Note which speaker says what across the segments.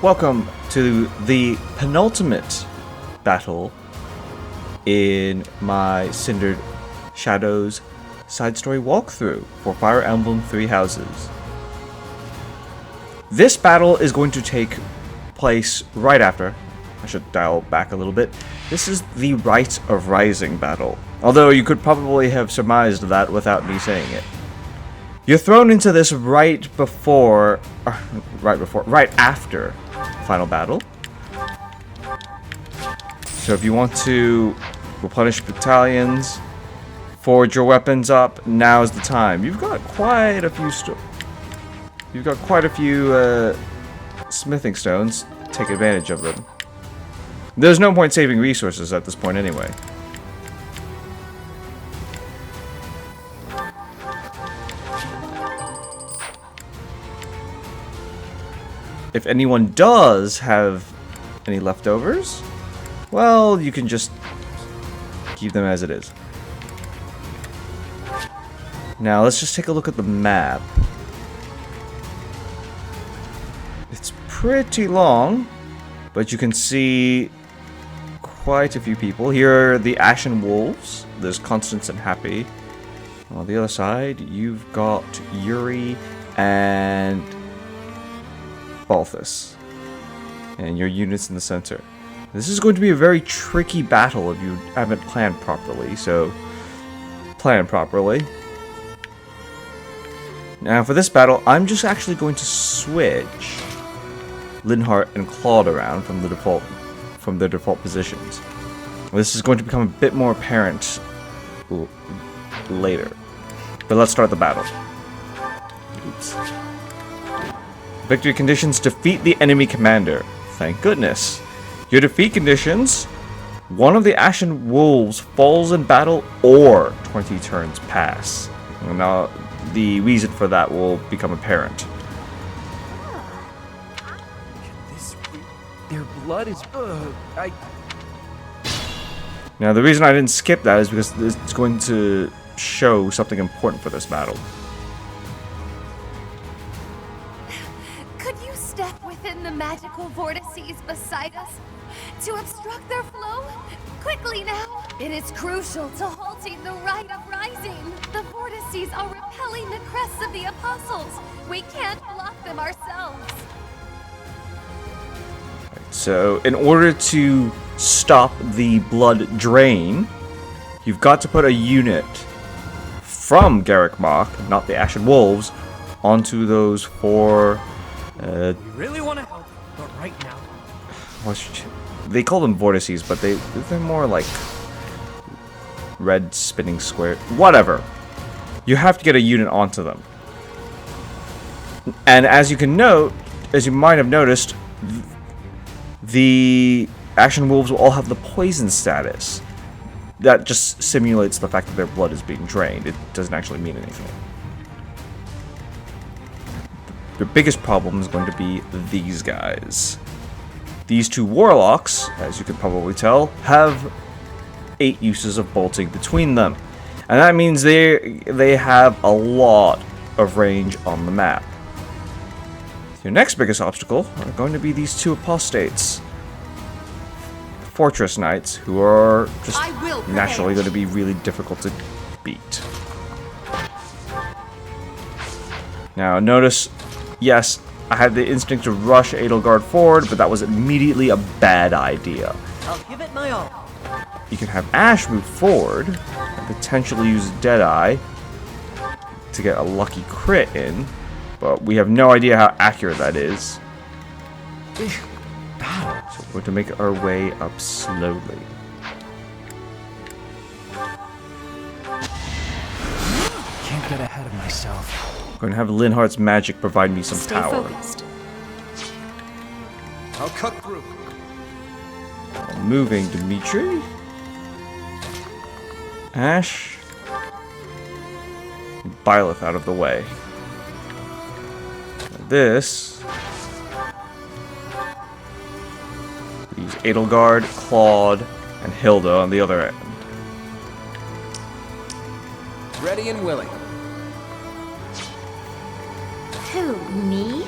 Speaker 1: welcome to the penultimate battle in my Cindered Shadows side story walkthrough for Fire Emblem Three Houses. This battle is going to take place right after. I should dial back a little bit. This is the Rite of Rising battle, although you could probably have surmised that without me saying it. You're thrown into this right after final battle. So if you want to replenish battalions, forge your weapons up, now's the time. You've got quite a few smithing stones. Take advantage of them. There's no point saving resources at this point anyway. If anyone does have any leftovers, well, you can just keep them as it is. Now, let's just take a look at the map. It's pretty long, but you can see quite a few people. Here are the Ashen Wolves. There's Constance and Happy. On the other side, you've got Yuri and Balthus, and your units in the center. This is going to be a very tricky battle if you haven't planned properly, so plan properly. Now for this battle, I'm just actually going to switch Linhardt and Claude around from their default positions. This is going to become a bit more apparent later. But let's start the battle. Oops. Victory conditions: defeat the enemy commander. Thank goodness. Your defeat conditions: one of the Ashen Wolves falls in battle or 20 turns pass. And now the reason for that will become apparent.
Speaker 2: Their blood is...
Speaker 1: Now the reason I didn't skip that is because it's going to show something important for this battle.
Speaker 3: Within the magical vortices beside us to obstruct their flow? Quickly now! It is crucial to halting the Rite of Rising. The vortices are repelling the crests of the apostles. We can't block them ourselves.
Speaker 1: So, in order to stop the blood drain, you've got to put a unit from Garrick Mach, not the Ashen Wolves, onto those four.
Speaker 2: We really want to help, but right now...
Speaker 1: They call them vortices, but they're more like red spinning square. Whatever. You have to get a unit onto them. And as you might have noticed, the Ashen Wolves will all have the poison status. That just simulates the fact that their blood is being drained. It doesn't actually mean anything. The biggest problem is going to be these guys. These two warlocks, as you can probably tell, have 8 uses of bolting between them. And that means they have a lot of range on the map. Your next biggest obstacle are going to be these two apostates. Fortress Knights, who are just naturally going to be really difficult to beat. Now notice, yes, I had the instinct to rush Edelgard forward, but that was immediately a bad idea.
Speaker 2: I'll give it my all.
Speaker 1: You can have Ash move forward and potentially use Deadeye to get a lucky crit in, but we have no idea how accurate that is. So we're going to make our way up slowly.
Speaker 2: Can't get ahead of myself.
Speaker 1: I'm going to have Linhardt's magic provide me some
Speaker 3: Stay
Speaker 1: power.
Speaker 3: focused.
Speaker 2: I'll cut through.
Speaker 1: Moving Dimitri. Ash. Byleth out of the way. This. Use Edelgard, Claude, and Hilda on the other end.
Speaker 2: Ready and willing.
Speaker 3: Who, me?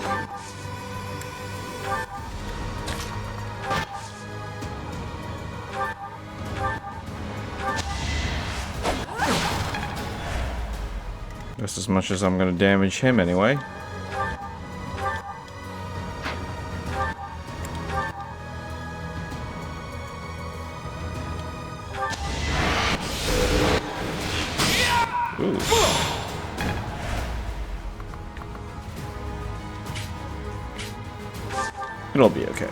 Speaker 1: Just as much as I'm gonna damage him anyway. Ooh. It'll be okay.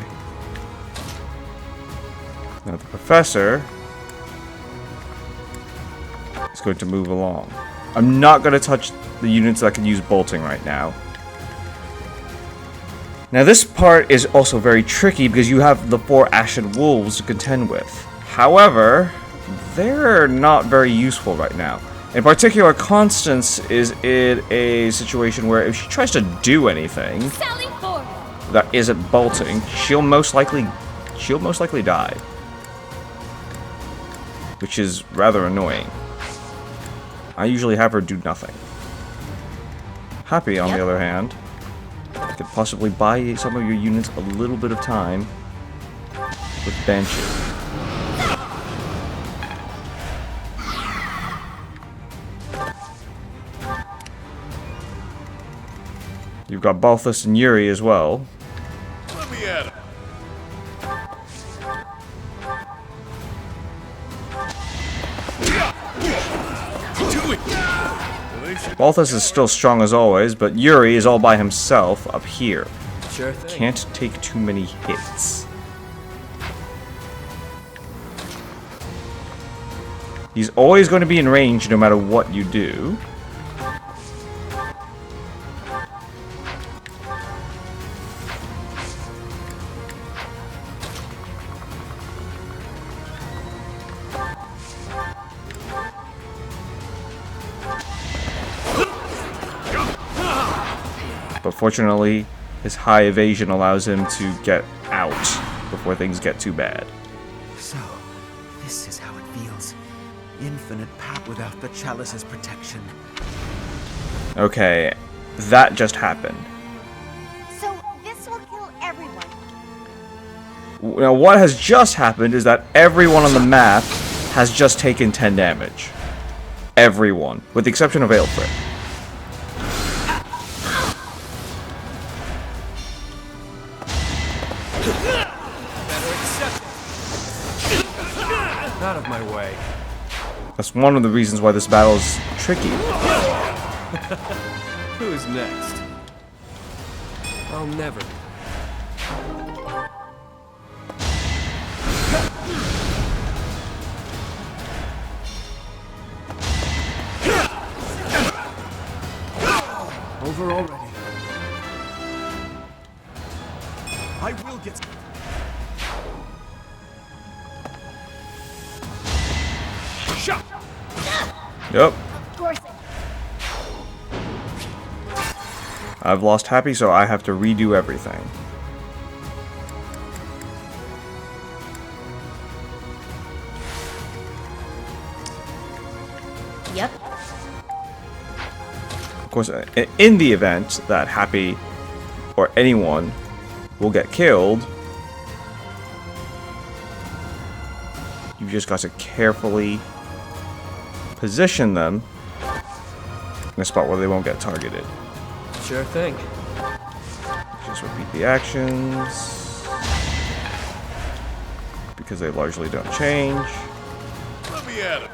Speaker 1: Now the professor is going to move along. I'm not going to touch the units that can use bolting right now. Now this part is also very tricky because you have the 4 Ashen Wolves to contend with. However, they're not very useful right now. In particular, Constance is in a situation where if she tries to do anything that isn't bolting, she'll most likely die. Which is rather annoying. I usually have her do nothing. Happy, on the other hand, could possibly buy some of your units a little bit of time with Banshee. You've got Balthus and Yuri as well.
Speaker 4: Let me at him.
Speaker 1: Balthus is still strong as always, but Yuri is all by himself up here.
Speaker 2: Sure thing.
Speaker 1: Can't take too many hits. He's always going to be in range no matter what you do. But fortunately, his high evasion allows him to get out before things get too bad.
Speaker 5: So, this is how it feels. Infinite power without the chalice's protection.
Speaker 1: Okay, that just happened.
Speaker 3: So this will kill everyone.
Speaker 1: Now what has just happened is that everyone on the map has just taken 10 damage. Everyone, with the exception of Aelfried.
Speaker 2: Out of my way.
Speaker 1: That's one of the reasons why this battle is tricky.
Speaker 2: Who's next? I'll never. Over already.
Speaker 5: I will get...
Speaker 1: Yep.
Speaker 3: Of course.
Speaker 1: I've lost Happy, so I have to redo everything.
Speaker 3: Yep.
Speaker 1: Of course, in the event that Happy or anyone will get killed, you've just got to carefully position them in a spot where they won't get targeted.
Speaker 2: Sure thing.
Speaker 1: Just repeat the actions because they largely don't change.
Speaker 4: Let me at him.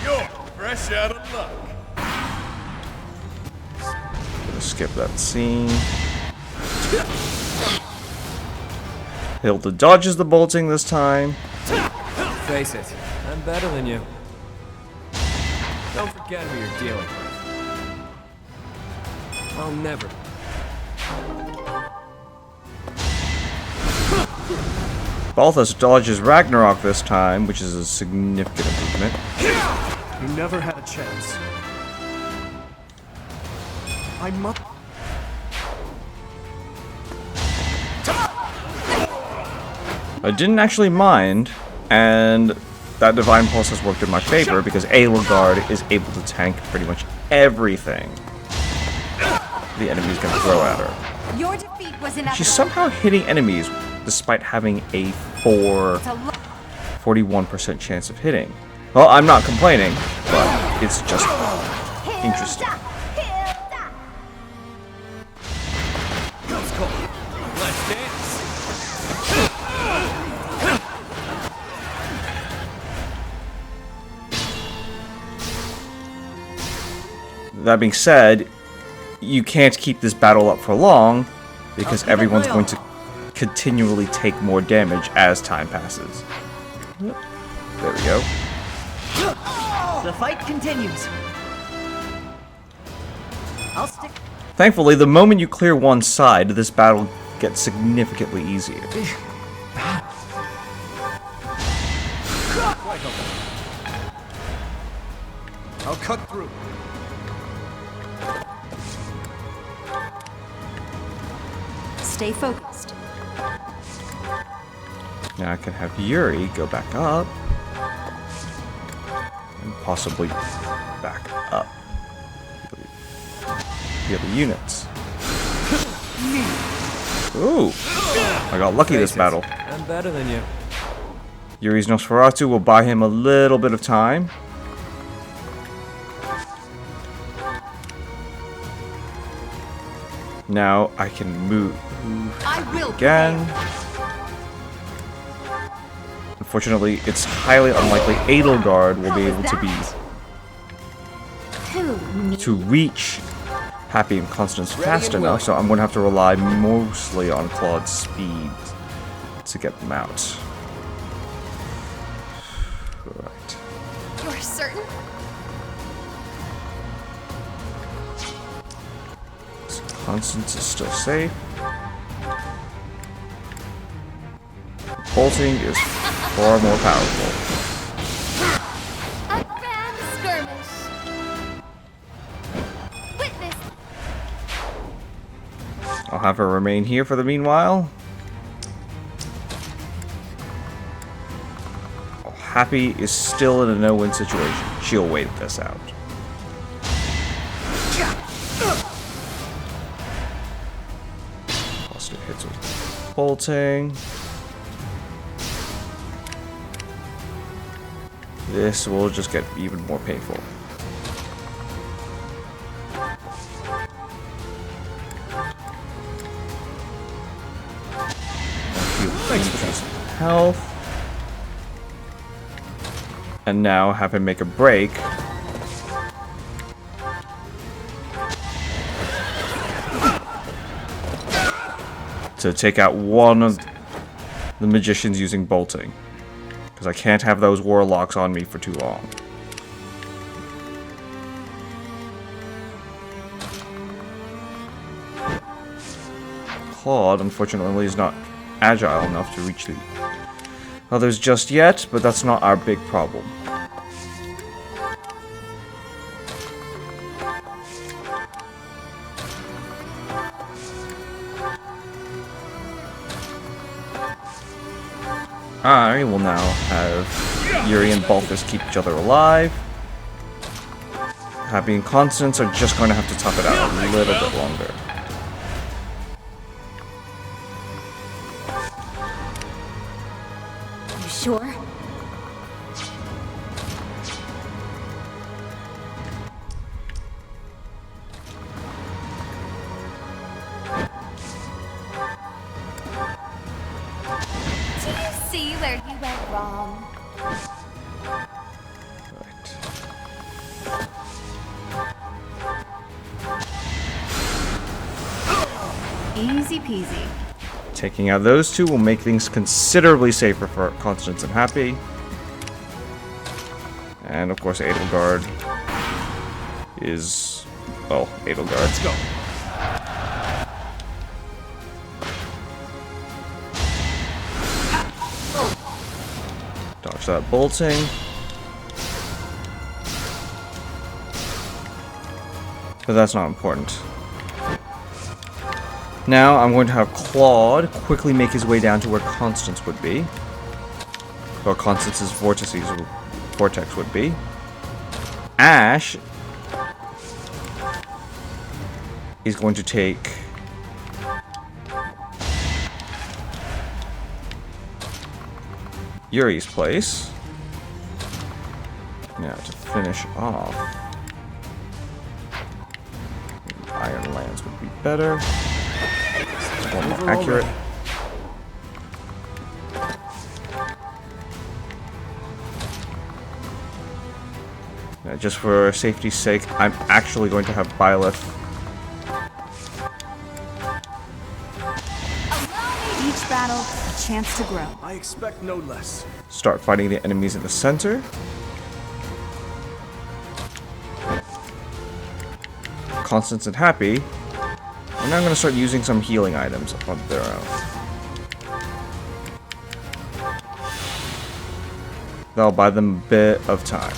Speaker 4: You're fresh out of luck.
Speaker 1: Gonna skip that scene. Hilda dodges the bolting this time.
Speaker 2: Face it, I'm better than you. Don't forget who you're dealing with. I'll never.
Speaker 1: Balthus dodges Ragnarok this time, which is a significant improvement.
Speaker 5: You never had a chance. I must...
Speaker 1: I didn't actually mind, and that Divine Pulse has worked in my favor because Aelgard is able to tank pretty much everything the enemy's gonna throw at her.
Speaker 3: Your defeat was inevitable.
Speaker 1: She's somehow hitting enemies despite having a 41% chance of hitting. Well, I'm not complaining, but it's just interesting.
Speaker 2: Let's go. Let's dance.
Speaker 1: That being said, you can't keep this battle up for long because everyone's going to continually take more damage as time passes. There we go.
Speaker 6: The fight continues. I'll stick.
Speaker 1: Thankfully, the moment you clear one side, this battle gets significantly easier.
Speaker 2: I'll cut through.
Speaker 7: Stay focused.
Speaker 1: Now I can have Yuri go back up. And possibly back up. The other units. Ooh! I got lucky this battle.
Speaker 2: I'm better than you.
Speaker 1: Yuri's Nosferatu will buy him a little bit of time. Now I can move again. Unfortunately, it's highly unlikely Edelgard will be able to reach Happy and Constance fast enough, so I'm going to have to rely mostly on Claude's speed to get them out. Right.
Speaker 3: You're certain?
Speaker 1: So Constance is still safe. Bolting is far more powerful.
Speaker 3: A grand skirmish. Witness.
Speaker 1: I'll have her remain here for the meanwhile. Happy is still in a no-win situation. She'll wait this out. Positive hits with bolting. This will just get even more painful. Thanks for some health. And now have him make a break. To take out one of the magicians using bolting. Because I can't have those warlocks on me for too long. Claude, unfortunately, is not agile enough to reach the others just yet, but that's not our big problem. I will now have Yuri and Balthus keep each other alive. Happy and Constance are just going to have to tough it out a little bit longer.
Speaker 7: You sure?
Speaker 3: Do you see where you went wrong?
Speaker 1: Right.
Speaker 7: Easy peasy.
Speaker 1: Taking out those two will make things considerably safer for Constance and Happy. And of course Edelgard is... well, Edelgard. Let's go. Dodge that bolting. But that's not important. Now I'm going to have Claude quickly make his way down to where Constance would be. Or Constance's vortex would be. Ash is going to take Yuri's place. Now to finish off, Iron Lance would be better. One more accurate. Now, just for safety's sake, I'm actually going to have Byleth.
Speaker 7: Each battle, a chance to grow.
Speaker 2: I expect no less.
Speaker 1: Start fighting the enemies in the center. Constance and Happy. And now I'm going to start using some healing items on their own. That'll buy them a bit of time.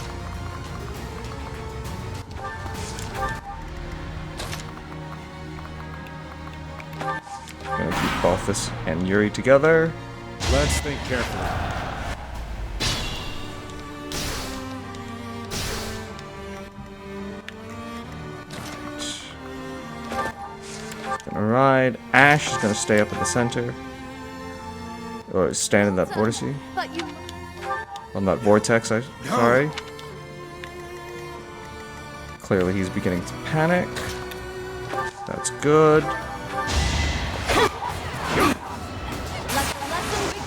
Speaker 1: Gonna keep Balthus and Yuri together.
Speaker 2: Let's think carefully.
Speaker 1: Gonna ride. Ash is gonna stay up in the center. Or stand in that vortex.
Speaker 3: But you
Speaker 1: On that vortex, sorry. Clearly he's beginning to panic. That's good. You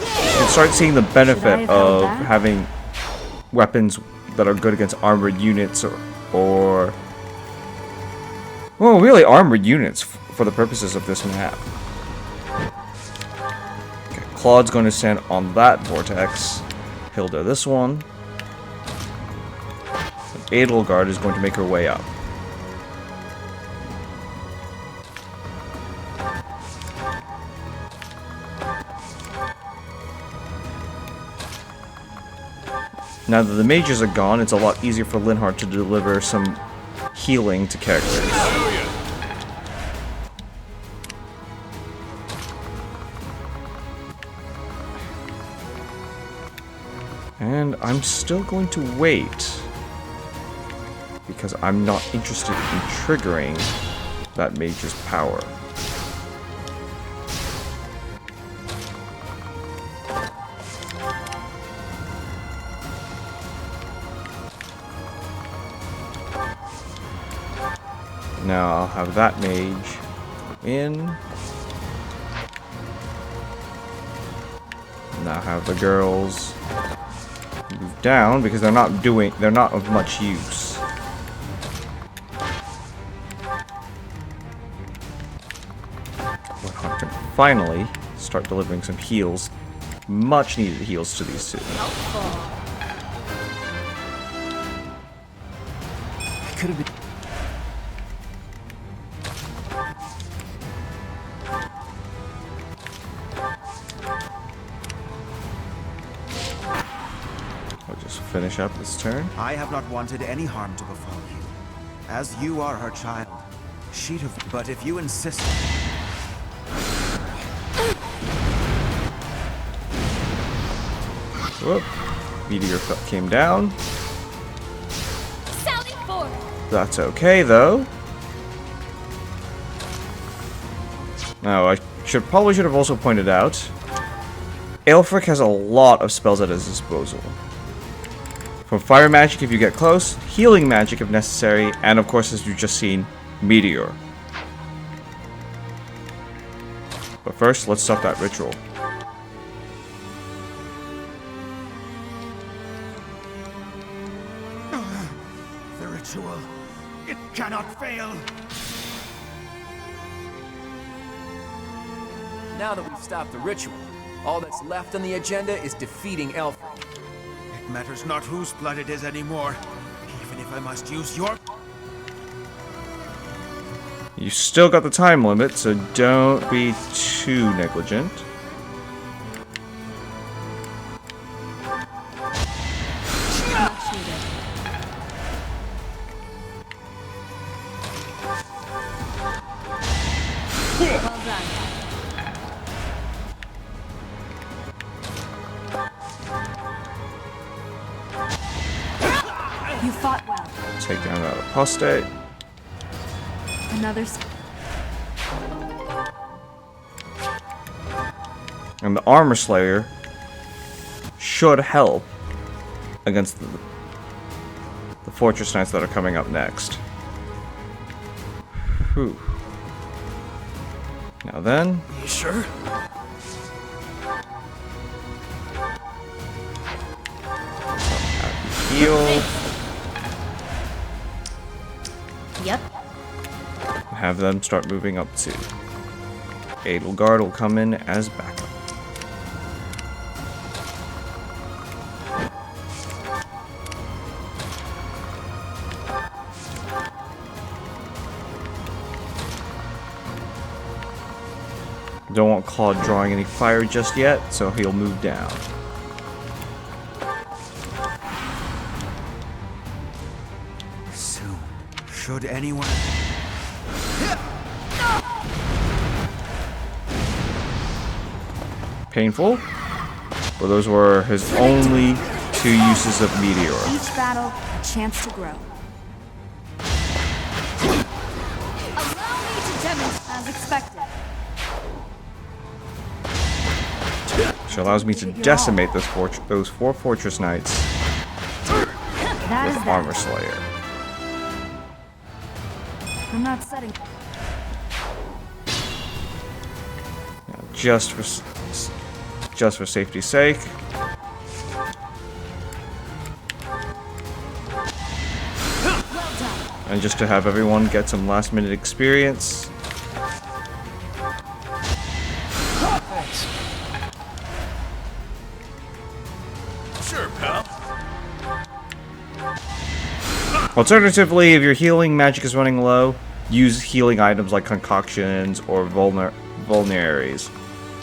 Speaker 1: can start seeing the benefit of having weapons that are good against armored units or well, really armored units for the purposes of this map. Okay, Claude's going to stand on that vortex. Hilda this one. And Edelgard is going to make her way up. Now that the mages are gone, it's a lot easier for Linhardt to deliver some healing to characters. And I'm still going to wait because I'm not interested in triggering that mage's power. Now I'll have that mage in. Now have the girls move down because they're not of much use. I can finally start delivering some heals, much needed heals to these two.
Speaker 6: Could have been.
Speaker 1: Finish up this turn.
Speaker 5: I have not wanted any harm to befall you. As you are her child, she'd have. But if you insist.
Speaker 1: Whoop. Meteor came down.
Speaker 3: Sally forth.
Speaker 1: That's okay, though. Now, I probably should have also pointed out, Aelfric has a lot of spells at his disposal. From fire magic if you get close, healing magic if necessary, and of course, as you've just seen, meteor. But first, let's stop that ritual.
Speaker 5: The ritual. It cannot fail.
Speaker 2: Now that we've stopped the ritual, all that's left on the agenda is defeating Aelfric.
Speaker 5: It matters not whose blood it is anymore. Even if I must use your...
Speaker 1: You still got the time limit, so don't be too negligent.
Speaker 7: Much needed. Well done. You fought well.
Speaker 1: Take down that apostate.
Speaker 7: Another.
Speaker 1: And the Armor Slayer should help against the Fortress Knights that are coming up next. Whew. Now then.
Speaker 2: You sure?
Speaker 1: Heal.
Speaker 7: Yep.
Speaker 1: Have them start moving up too. Edelgard will come in as backup. Don't want Claude drawing any fire just yet, so he'll move down.
Speaker 5: Soon, should anyone...
Speaker 1: Painful? Well, those were his only 2 uses of Meteor.
Speaker 7: Each battle, a chance to grow.
Speaker 3: Allow me to demonstrate.
Speaker 7: As expected.
Speaker 1: Which allows me to decimate those 4 Fortress Knights
Speaker 7: That is
Speaker 1: with
Speaker 7: that.
Speaker 1: Armor Slayer.
Speaker 7: I'm not setting.
Speaker 1: Now, just for safety's sake. And just to have everyone get some last minute experience.
Speaker 2: Thanks.
Speaker 4: Sure, pal.
Speaker 1: Alternatively, if your healing magic is running low, use healing items like concoctions or vulneraries.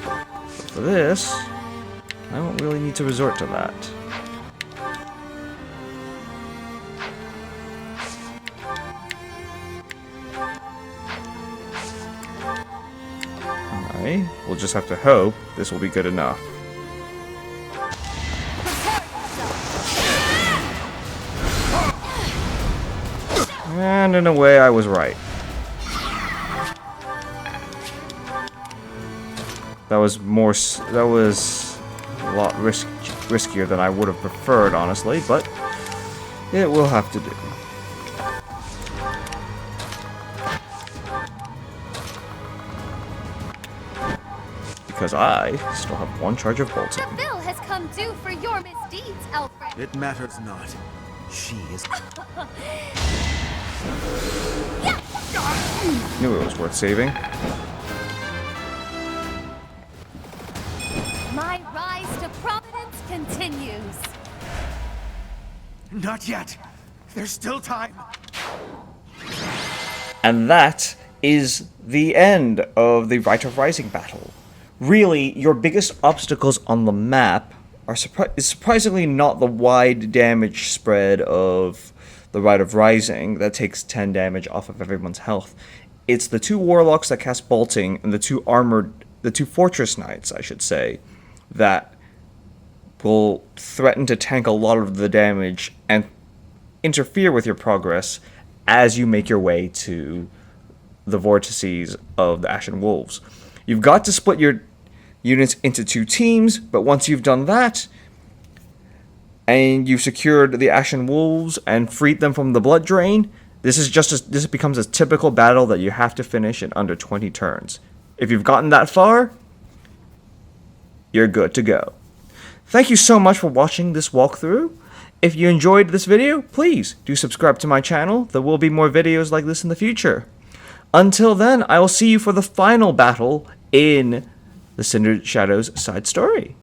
Speaker 1: But for this, I don't really need to resort to that. Alright, we'll just have to hope this will be good enough. And in a way, I was right. That was a lot riskier than I would have preferred, honestly, but it will have to do. Because I still have 1 charge of bolting.
Speaker 3: The bill has come due for your misdeeds, Alfred.
Speaker 5: It matters not. She is...
Speaker 1: Knew it was worth saving.
Speaker 3: My rise to prominence continues.
Speaker 5: Not yet. There's still time.
Speaker 1: And that is the end of the Rite of Rising battle. Really, your biggest obstacles on the map are surprisingly not the wide damage spread of the Rite of Rising that takes 10 damage off of everyone's health. It's the 2 warlocks that cast bolting and the 2 fortress knights, I should say, that will threaten to tank a lot of the damage and interfere with your progress as you make your way to the vortices of the Ashen Wolves. You've got to split your units into 2 teams, but once you've done that, and you've secured the Ashen Wolves and freed them from the blood drain, this becomes a typical battle that you have to finish in under 20 turns. If you've gotten that far, you're good to go. Thank you so much for watching this walkthrough. If you enjoyed this video, please do subscribe to my channel. There will be more videos like this in the future. Until then, I will see you for the final battle in the Cindered Shadows side story.